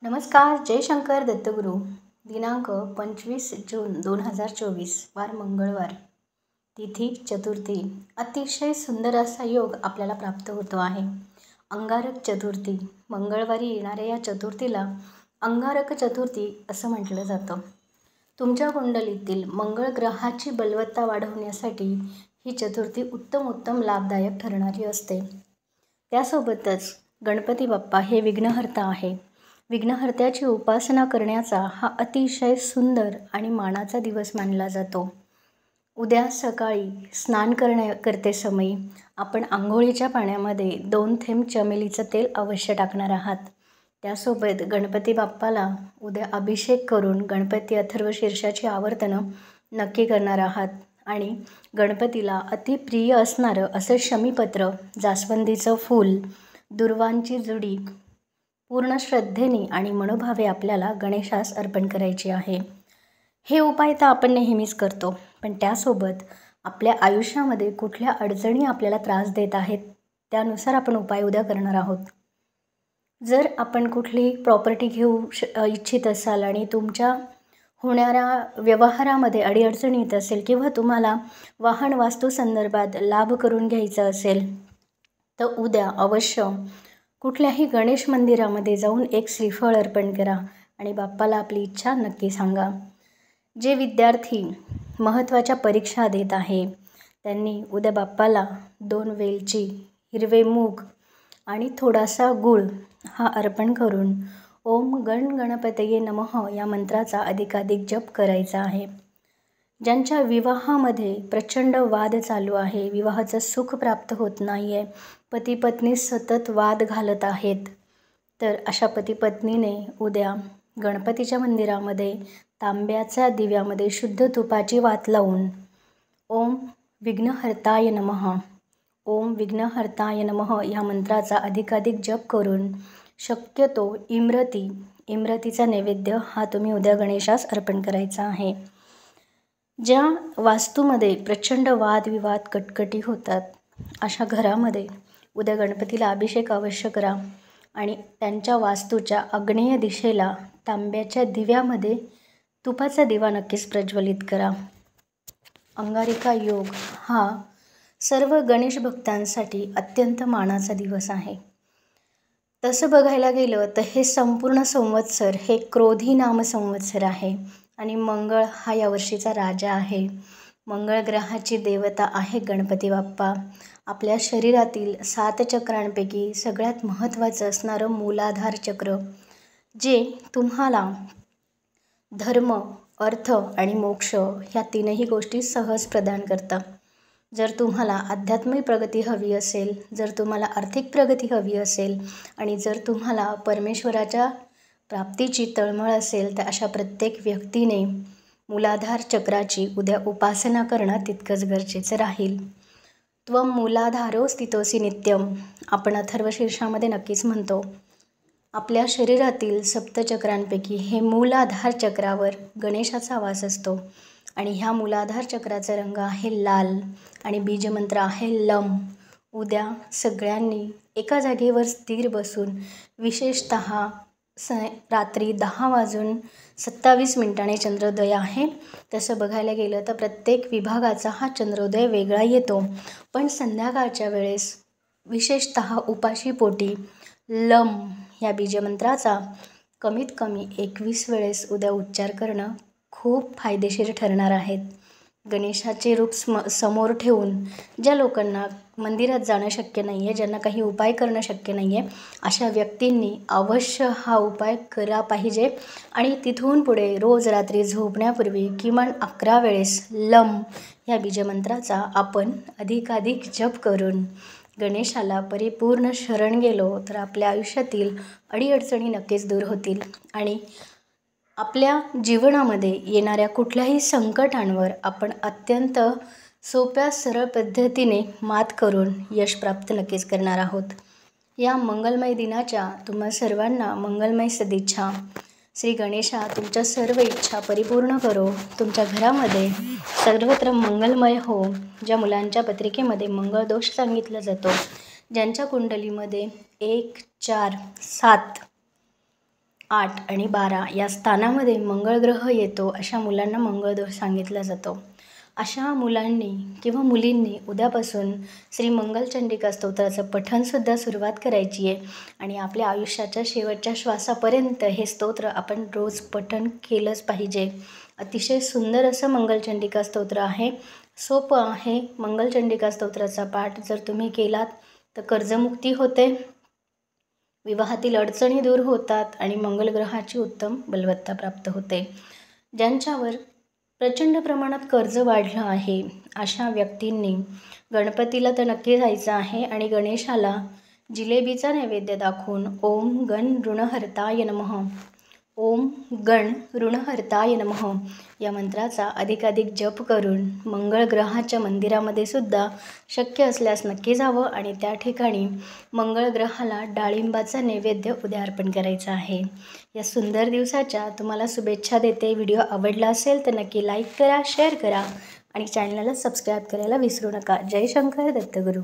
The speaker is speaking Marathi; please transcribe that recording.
नमस्कार. जय शंकर दत्तगुरू. दिनांक 25 जून 2024, वार मंगळवार, तिथी चतुर्थी. अतिशय सुंदर असा योग आपल्याला प्राप्त होतो आहे. अंगारक चतुर्थी. मंगळवारी येणाऱ्या या चतुर्थीला अंगारक चतुर्थी असं म्हटलं जातं. तुमच्या कुंडलीतील मंगळ ग्रहाची बलवत्ता वाढवण्यासाठी ही चतुर्थी उत्तम लाभदायक ठरणारी असते. त्यासोबतच गणपती बाप्पा हे विघ्नहर्ता आहे. विघ्नहर्त्याची उपासना करण्याचा हा अतिशय सुंदर आणि मानाचा दिवस मानला जातो. उद्या सकाळी स्नान करते समयी आपण आंघोळीच्या पाण्यामध्ये 2 थेंब चमेलीचं तेल अवश्य टाकणार आहात. त्यासोबत गणपती बाप्पाला उद्या अभिषेक करून गणपती अथर्वशीर्षाची आवर्तनं नक्की करणार आहात आणि गणपतीला अतिप्रिय असणारं असं शमीपत्र, जास्वंदीचं फूल, दुर्वांची जुडी पूर्ण श्रद्धेने आणि मनोभावे आपल्याला गणेशास अर्पण करायची आहे. हे उपाय तर आपण नेहमीच करतो, पण त्यासोबत आपल्या आयुष्यामध्ये कुठल्या अडचणी आपल्याला त्रास देत आहेत त्यानुसार आपण उपाय उद्या करणार आहोत. जर आपण कुठली प्रॉपर्टी घेऊ इच्छित असाल आणि तुमच्या होणाऱ्या व्यवहारामध्ये अडीअडचणी येत असेल किंवा तुम्हाला वाहन वास्तू संदर्भात लाभ करून घ्यायचा असेल तर उद्या अवश्य कुठल्याही गणेश मंदिरामध्ये जाऊन एक श्रीफळ अर्पण करा आणि बाप्पाला आपली इच्छा नक्की सांगा. जे विद्यार्थी महत्त्वाच्या परीक्षा देत आहे त्यांनी उद्या बाप्पाला 2 वेलची, हिरवे मूग आणि थोडासा गूळ हा अर्पण करून ओम गण गणपतये नमः या मंत्राचा अधिकाधिक जप करायचा आहे. ज्यांच्या विवाहामध्ये प्रचंड वाद चालू आहे, विवाहाचं सुख प्राप्त होत नाही आहे, पती पत्नी सतत वाद घालत आहेत, तर अशा पती पत्नीने उद्या गणपतीच्या मंदिरामध्ये तांब्याच्या दिव्यामध्ये शुद्ध तुपाची वात लावून ओम विघ्नहर्ताय नमः, ओम विघ्नहर्ताय नमः या मंत्राचा अधिकाधिक जप करून शक्यतो इमरतीचा नैवेद्य हा तुम्ही उद्या गणेशास अर्पण करायचा आहे. ज्या वास्तूमध्ये प्रचंड वादविवाद कटकटी होतात अशा घरामध्ये उद्या गणपतीला अभिषेक अवश्य करा आणि त्यांच्या वास्तूच्या आग्नेय दिशेला तांब्याच्या दिव्यामध्ये तुपाचा दिवा नक्कीच प्रज्वलित करा. अंगारिका योग हा सर्व गणेश भक्तांसाठी अत्यंत मानाचा दिवस आहे. तसं बघायला गेलं तर हे संपूर्ण संवत्सर हे क्रोधी नाम संवत्सर आहे आणि मंगळ हा यावर्षीचा राजा आहे. मंगळ ग्रहाची देवता आहे गणपती बाप्पा. आपल्या शरीरातील 7 चक्रांपैकी सगळ्यात महत्त्वाचं असणारं मूलाधार चक्र, जे तुम्हाला धर्म, अर्थ आणि मोक्ष ह्या 3ही गोष्टी सहज प्रदान करतं. जर तुम्हाला आध्यात्मिक प्रगती हवी असेल, जर तुम्हाला आर्थिक प्रगती हवी असेल आणि जर तुम्हाला परमेश्वराच्या प्राप्तीची तळमळ असेल तर अशा प्रत्येक व्यक्तीने मूलाधार चक्राची उद्या उपासना करणं तितकंच गरजेचं राहील. त्वं मूलाधारो स्थितोसी नित्यम आपण अथर्वशीर्षामध्ये नक्कीच म्हणतो. आपल्या शरीरातील 7 चक्रांपैकी हे मूलाधार चक्रावर गणेशाचा वास असतो आणि ह्या मूलाधार चक्राचा रंग आहे लाल आणि बीजमंत्र आहे लम. उद्या सगळ्यांनी एका जागेवर स्थिर बसून विशेषतः रात्री 10:27 चंद्रोदय आहे. तसं बघायला गेलं तर प्रत्येक विभागाचा हा चंद्रोदय वेगळा येतो, पण संध्याकाळच्या वेळेस विशेषतः उपाशीपोटी लम या बीजमंत्राचा कमीत कमी 21 वेळेस उद्या उच्चार करणं खूप फायदेशीर ठरणार आहेत. गणेशाचे रूप समोर ठेवून ज्या लोकांना मंदिरात जाणं शक्य नाही आहे, ज्यांना काही उपाय करणं शक्य नाही आहे, अशा व्यक्तींनी अवश्य हा उपाय करा पाहिजे आणि तिथून पुढे रोज रात्री झोपण्यापूर्वी किमान 11 वेळेस लम या बीजमंत्राचा आपण अधिकाधिक जप करून गणेशाला परिपूर्ण शरण गेलो तर आपल्या आयुष्यातील अडीअडचणी नक्कीच दूर होतील आणि आपल्या जीवनामध्ये येणाऱ्या कुठल्याही संकटांवर आपण अत्यंत सोप्या सरळ पद्धतीने मात करून यश प्राप्त नक्कीच करणार आहोत. या मंगलमय दिनाच्या तुम्हा सर्वांना मंगलमय सदिच्छा. श्री गणेशा तुमच्या सर्व इच्छा परिपूर्ण करो. तुमच्या घरामध्ये सर्वत्र मंगलमय हो. ज्या मुलांच्या पत्रिकेमध्ये मंगळ दोष सांगितला जातो, ज्यांच्या कुंडलीमध्ये 1, 4, 7 8 आणि 12 या स्थानामध्ये मंगळ ग्रह येतो, अशा मुलांना मंगळदोष सांगितला जातो. अशा मुलांनी किंवा मुलींनी उद्यापासून श्री मंगलचंडिका स्तोत्राचं पठणसुद्धा सुरुवात करायची आहे आणि आपल्या आयुष्याच्या शेवटच्या श्वासापर्यंत हे स्तोत्र आपण रोज पठण केलंच पाहिजे. अतिशय सुंदर असं मंगलचंडिका स्तोत्र आहे. सोपं आहे. मंगलचंडिका स्तोत्राचा पाठ जर तुम्ही केलात तर कर्जमुक्ती होते, विवाहातील अडचणी दूर होतात आणि मंगल ग्रहाची उत्तम बलवत्ता प्राप्त होते. ज्यांच्यावर प्रचंड प्रमाणात कर्ज वाढलं आहे अशा व्यक्तींनी गणपतीला तर नक्की जायचं आहे आणि गणेशाला जिलेबीचा नैवेद्य दाखवून ओम गण ऋणहर्ताय नमः, ओम गण ऋणहर्ताय नमः या मंत्राचा अधिकाधिक जप करून मंगळ ग्रहाच्या मंदिरामध्ये सुद्धा शक्य असल्यास नक्की जावं आणि त्या ठिकाणी मंगळ ग्रहाला डाळिंबाचा नैवेद्य उद्या अर्पण करायचा आहे. या सुंदर दिवसाच्या तुम्हाला शुभेच्छा देते. व्हिडिओ आवडला असेल तर नक्की लाईक करा, शेअर करा आणि चॅनलला सबस्क्राईब करायला विसरू नका. जय शंकर दत्तगुरू.